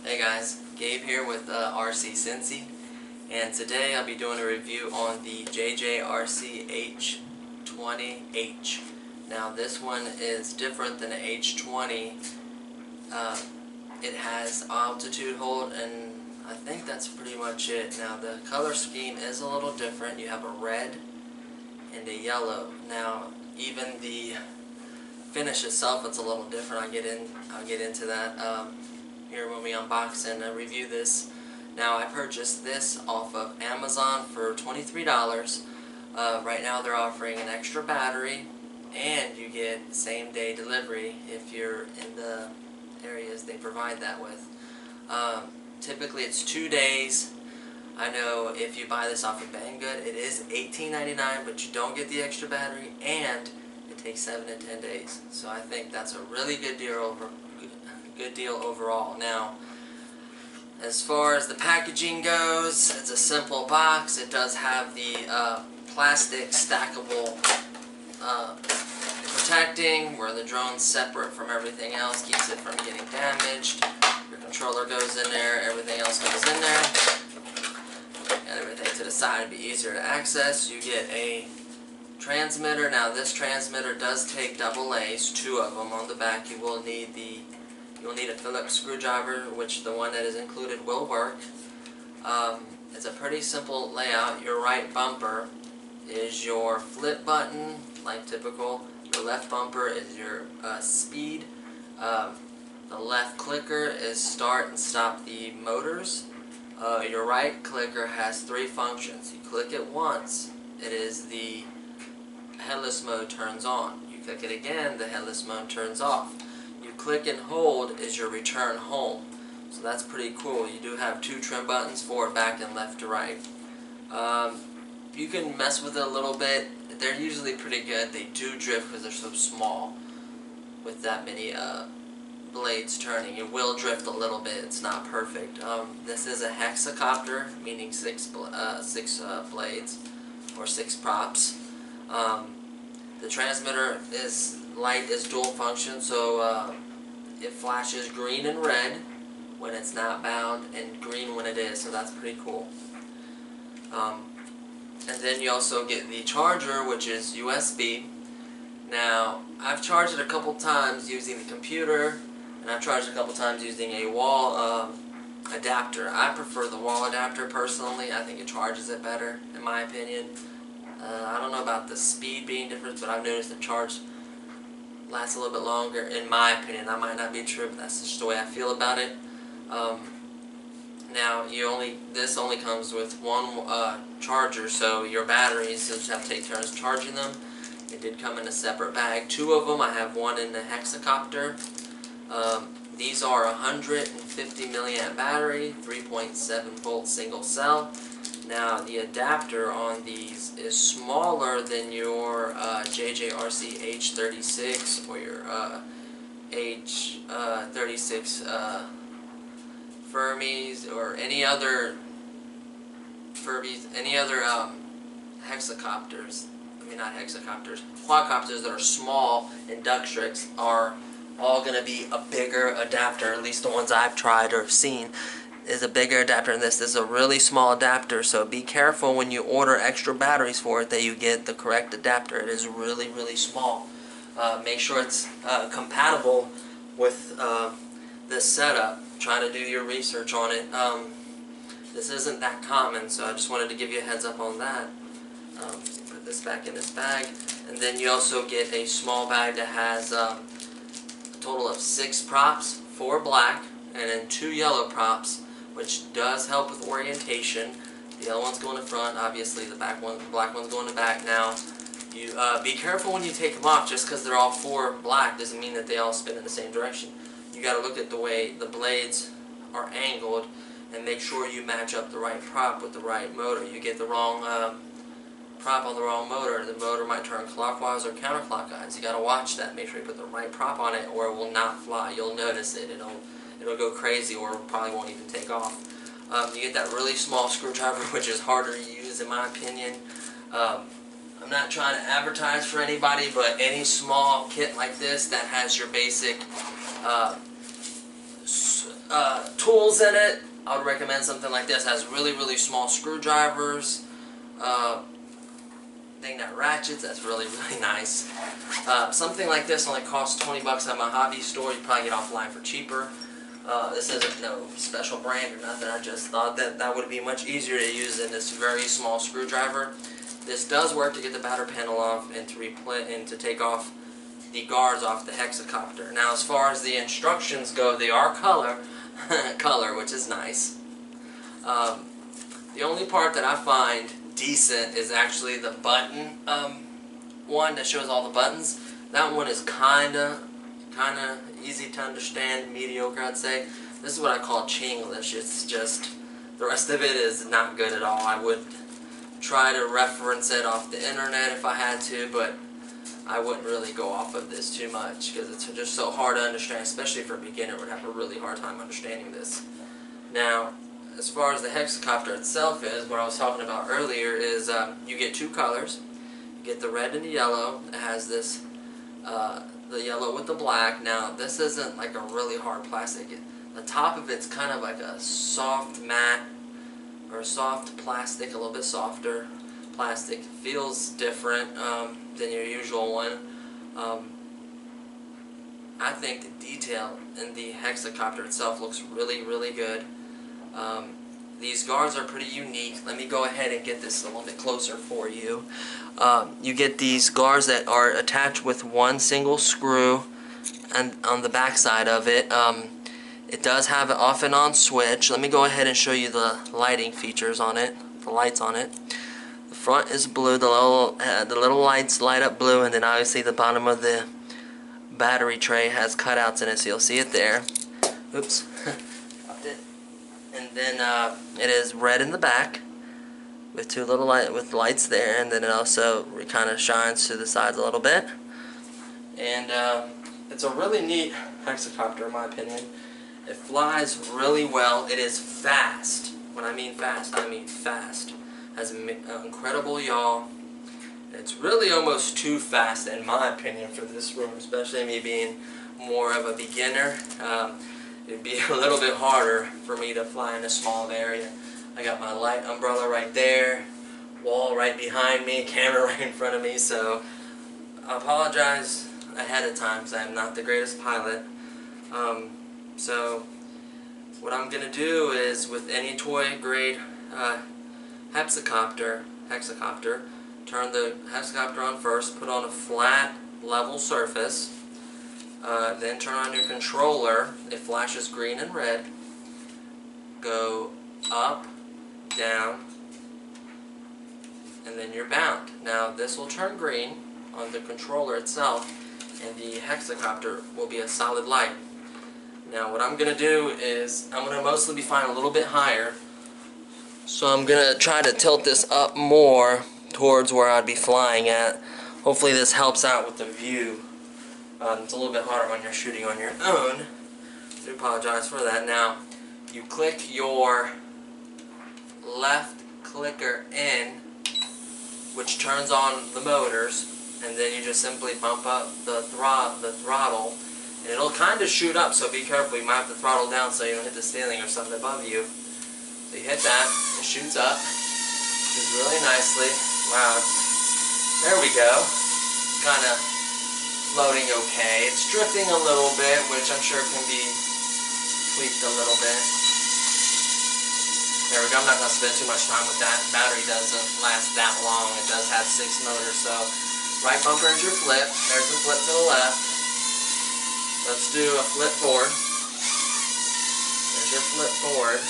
Hey guys, Gabe here with RC Cincy, and today I'll be doing a review on the JJRC H20H. Now this one is different than the H20. It has altitude hold, and I think that's pretty much it. Now the color scheme is a little different. You have a red and a yellow. Now even the finish itself, it's a little different. I'll get into that here when we unbox and review this. Now I purchased this off of Amazon for $23. Right now they're offering an extra battery, and you get same-day delivery if you're in the areas they provide that with. Typically it's 2 days. I know if you buy this off of Banggood, it is $18.99, but you don't get the extra battery, and it takes 7 to 10 days. So I think that's a really good deal overall. Now, as far as the packaging goes, it's a simple box. It does have the plastic stackable protecting, where the drone's separate from everything else, keeps it from getting damaged. Your controller goes in there, everything else goes in there, and everything to the side to be easier to access. You get a transmitter. Now this transmitter does take double A's, 2 of them on the back. You will need a Phillips screwdriver, which the one that is included will work. It's a pretty simple layout. Your right bumper is your flip button, like typical. Your left bumper is your speed. The left clicker is start and stop the motors. Your right clicker has 3 functions. You click it once, it is the headless mode turns on. You click it again, the headless mode turns off. You click and hold is your return home. So that's pretty cool. You do have 2 trim buttons, forward, back, and left to right. You can mess with it a little bit. They're usually pretty good. They do drift because they're so small with that many blades turning. It will drift a little bit. It's not perfect. This is a hexacopter, meaning 6 blades or 6 props. The transmitter light is dual function, so it flashes green and red when it's not bound, and green when it is, so that's pretty cool. And then you also get the charger, which is USB. Now, I've charged it a couple times using the computer, and I've charged it a couple times using a wall adapter. I prefer the wall adapter personally. I think it charges it better, in my opinion. I don't know about the speed being different, but I've noticed the charge lasts a little bit longer, in my opinion. That might not be true, but that's just the way I feel about it. Now, this only comes with 1 charger, so your batteries, you'll just have to take turns charging them. It did come in a separate bag. 2 of them. I have 1 in the hexacopter. These are 150 milliamp battery, 3.7 volt single cell. Now the adapter on these is smaller than your JJRC H36 or your H36 Fermis or any other hexacopters. I mean, not hexacopters. Quadcopters that are small and Ducktrix are all going to be a bigger adapter. At least the ones I've tried or seen is a bigger adapter than this. This is a really small adapter, so be careful when you order extra batteries for it that you get the correct adapter. It is really, really small. Make sure it's compatible with this setup. Try to do your research on it. This isn't that common, so I just wanted to give you a heads up on that. Put this back in this bag, and then you also get a small bag that has a total of 6 props, 4 black, and then 2 yellow props, which does help with orientation. The yellow one's going to front, obviously the black one's going to back. Now, you be careful when you take them off. Just because they're all 4 black doesn't mean that they all spin in the same direction. You got to look at the way the blades are angled and make sure you match up the right prop with the right motor. You get the wrong prop on the wrong motor, the motor might turn clockwise or counterclockwise. You got to watch that. Make sure you put the right prop on it, or it will not fly. You'll notice it. It'll go crazy, or probably won't even take off. You get that really small screwdriver, which is harder to use in my opinion. I'm not trying to advertise for anybody, but any small kit like this that has your basic tools in it, I would recommend something like this. It has really small screwdrivers, thing that ratchets, that's really nice. Something like this only costs 20 bucks at my hobby store. You probably get offline for cheaper. This isn't no special brand or nothing. I just thought that would be much easier to use than this very small screwdriver. This does work to get the batter panel off and to take off the guards off the hexacopter. Now, as far as the instructions go, they are color, which is nice. The only part that I find decent is actually the button one that shows all the buttons. That one is kinda easy to understand, mediocre I'd say. This is what I call Chinglish. It's just, the rest of it is not good at all. I would try to reference it off the internet if I had to, but I wouldn't really go off of this too much because it's just so hard to understand, especially for a beginner would have a really hard time understanding this. Now, as far as the hexacopter itself is, what I was talking about earlier is you get two colors. You get the red and the yellow. It has this, the yellow with the black. Now, this isn't like a really hard plastic. The top of it's kind of like a soft matte or soft plastic, a little bit softer plastic. Feels different than your usual one. I think the detail in the hexacopter itself looks really good. These guards are pretty unique. Let me go ahead and get this a little bit closer for you. You get these guards that are attached with one single screw and on the back side of it. It does have an off and on switch. Let me go ahead and show you the lighting features on it, the lights on it. The front is blue, the little lights light up blue, and then obviously the bottom of the battery tray has cutouts in it, so you'll see it there. Oops. Dropped it. And then it is red in the back with two little lights there, and then it also kind of shines to the sides a little bit. And it's a really neat hexacopter in my opinion. It flies really well. It is fast. When I mean fast, I mean fast. Has an incredible yaw. It's really almost too fast in my opinion for this room, especially me being more of a beginner. It'd be a little bit harder for me to fly in a small area. I got my light umbrella right there, wall right behind me, camera right in front of me, so I apologize ahead of time because I am not the greatest pilot. So what I'm going to do is, with any toy grade hexacopter, turn the hexacopter on first, put on a flat level surface, then turn on your controller. It flashes green and red. Go up, down, and then you're bound. Now this will turn green on the controller itself, and the hexacopter will be a solid light. Now what I'm going to do is, I'm going to mostly be flying a little bit higher, so I'm going to try to tilt this up more towards where I'd be flying at. Hopefully this helps out with the view. It's a little bit harder when you're shooting on your own. I do apologize for that. Now, you click your left clicker in, which turns on the motors, and then you just simply bump up the throttle, and it'll kind of shoot up, so be careful. You might have to throttle down so you don't hit the ceiling or something above you. So you hit that, it shoots up, shoots really nicely. Wow, there we go. Kind of floating okay. It's drifting a little bit, which I'm sure can be tweaked a little bit. There we go. I'm not going to spend too much time with that. The battery doesn't last that long. It does have 6 motors, so right bumper is your flip. There's the flip to the left. Let's do a flip forward. There's your flip forward.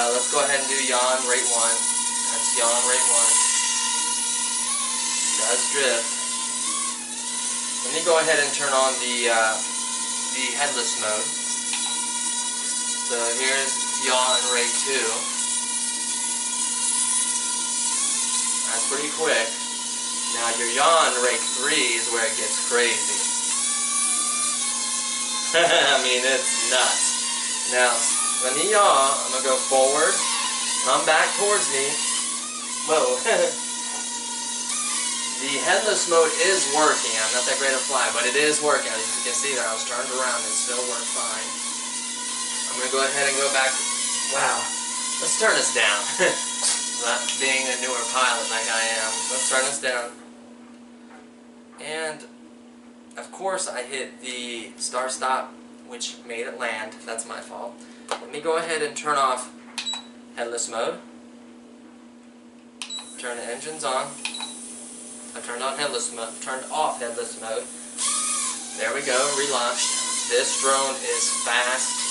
Let's go ahead and do yaw and rate 1. That's yaw and rate 1. It does drift. Let me go ahead and turn on the headless mode. So here's yaw and rate 2. That's pretty quick. Now your yaw and rate 3 is where it gets crazy. I mean, it's nuts. Now, let me yaw. I'm going to go forward, come back towards me. Whoa. The headless mode is working. I'm not that great at fly, but it is working. As you can see there, I was turned around and it still worked fine. I'm going to go ahead and go back. Wow. Let's turn this down. Not being a newer pilot like I am. Let's turn this down. And, of course, I hit the start-stop, which made it land. That's my fault. Let me go ahead and turn off headless mode. Turn the engines on. I turned on headless mode. Turned off headless mode. There we go. Relaunched. This drone is fast,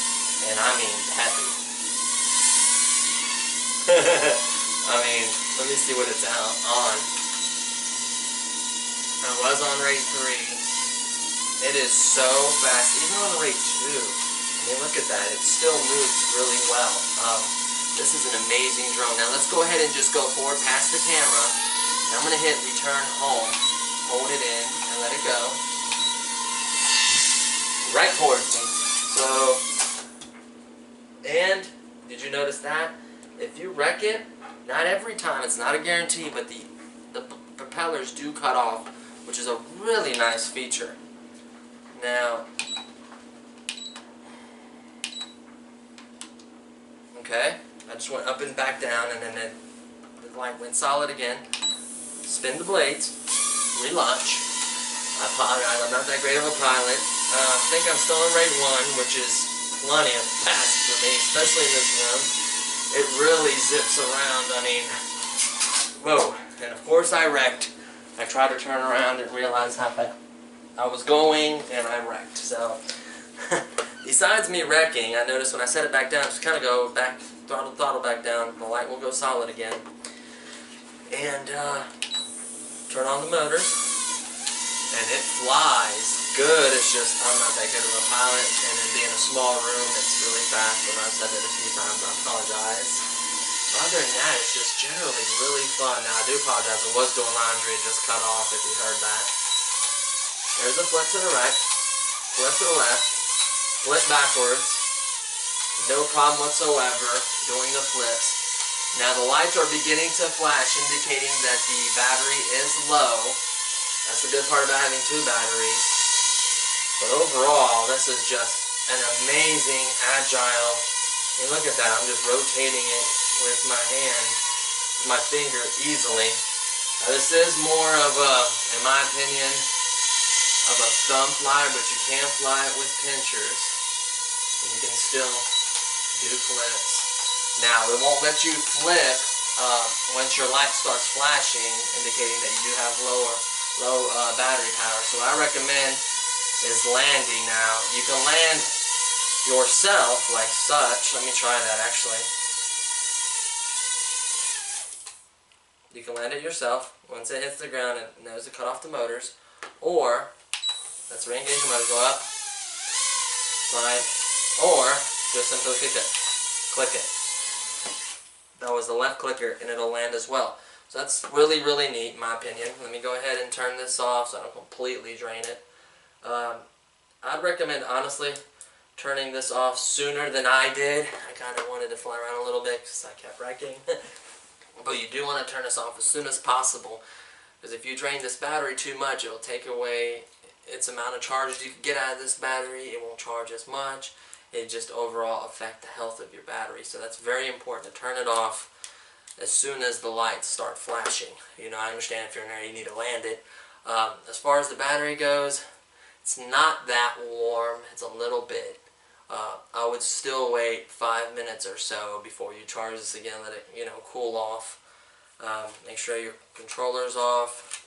and I mean peppy. I mean, let me see what it's out on. I was on rate 3. It is so fast, even on rate 2. I mean, look at that. It still moves really well. This is an amazing drone. Now let's go ahead and just go forward past the camera. And I'm going to hit return home. Hold it in and let it go. Right towards me. So, and did you notice that? If you wreck it, not every time, it's not a guarantee, but the propellers do cut off, which is a really nice feature. Now, okay, I just went up and back down, and then the light went solid again. Spin the blades, relaunch. I apologize, I'm not that great of a pilot. I think I'm still in rate 1, which is plenty of fast for me, especially in this room. It really zips around, I mean, whoa. And of course I wrecked. I tried to turn around and realized how fast I was going, and I wrecked. So, besides me wrecking, I noticed when I set it back down, just kind of go back, throttle back down, the light will go solid again. And turn on the motors, and it flies good. It's just, I'm not that good of a pilot, and then being a small room, it's really fast, and I've said that a few times, I apologize. Other than that, it's just generally really fun. Now, I do apologize, I was doing laundry, it just cut off if you heard that. There's a flip to the right, flip to the left, flip backwards. No problem whatsoever doing the flips. Now the lights are beginning to flash, indicating that the battery is low. That's the good part about having 2 batteries. But overall, this is just an amazing, agile. I mean, look at that. I'm just rotating it with my hand, with my finger easily. Now this is more of a, in my opinion, of a thumb flyer, but you can fly it with pinchers. And you can still do flips. Now, it won't let you flip once your light starts flashing, indicating that you do have low battery power. So what I recommend is landing. Now, you can land yourself like such. Let me try that actually. You can land it yourself. Once it hits the ground, it knows to cut off the motors. Or, let's re-engage the motor, go up, slide, or just simply click it. That was the left clicker, and it'll land as well. So that's really, really neat, in my opinion. Let me go ahead and turn this off so I don't completely drain it. I'd recommend, honestly, turning this off sooner than I did. I kind of wanted to fly around a little bit because I kept wrecking. But you do want to turn this off as soon as possible, because if you drain this battery too much, it will take away its amount of charge you can get out of this battery. It won't charge as much. It just overall affect the health of your battery. So that's very important to turn it off as soon as the lights start flashing. You know, I understand if you're in there you need to land it. As far as the battery goes, it's not that warm. It's a little bit. I would still wait 5 minutes or so before you charge this again. Let it, you know, cool off. Make sure your controller's off.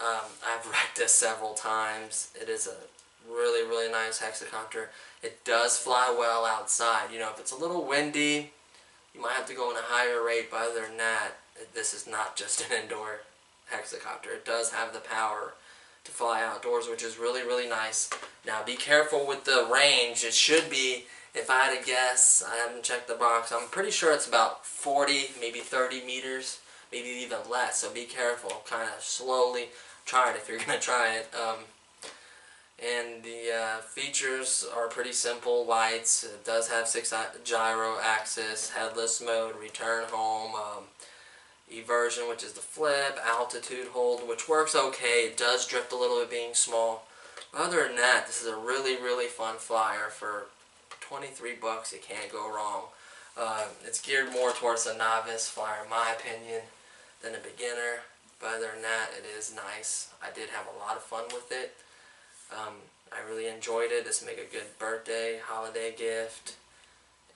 I've wrecked this several times. It is a really, really nice hexacopter. It does fly well outside. You know, if it's a little windy, you might have to go in a higher rate, but other than that, this is not just an indoor hexacopter. It does have the power to fly outdoors, which is really, really nice. Now, be careful with the range. It should be, if I had to guess, I haven't checked the box, I'm pretty sure it's about 40, maybe 30 meters, maybe even less, so be careful. Kind of slowly try it if you're going to try it. And the features are pretty simple. Lights, it does have 6 gyro axis, headless mode, return home, eversion, which is the flip, altitude hold, which works okay. It does drift a little bit being small. But other than that, this is a really, really fun flyer for $23, you can't go wrong. It's geared more towards a novice flyer, in my opinion, than a beginner. But other than that, it is nice. I did have a lot of fun with it. I really enjoyed it. This make a good birthday, holiday gift,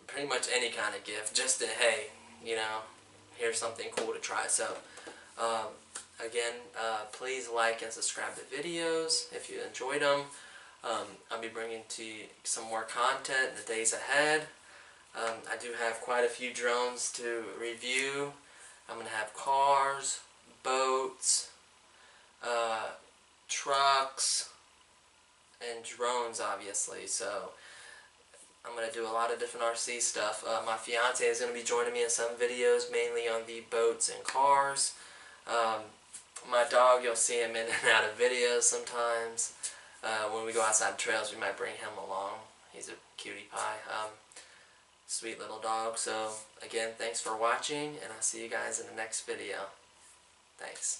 pretty much any kind of gift. Just to, hey, you know, here's something cool to try. So, again, please like and subscribe to videos if you enjoyed them. I'll be bringing to you some more content in the days ahead. I do have quite a few drones to review. I'm going to have cars, boats, trucks, and drones, obviously. So I'm going to do a lot of different RC stuff. My fiance is going to be joining me in some videos, mainly on the boats and cars. My dog, you'll see him in and out of videos sometimes. When we go outside trails, we might bring him along. He's a cutie pie. Sweet little dog. So, again, thanks for watching, and I'll see you guys in the next video. Thanks.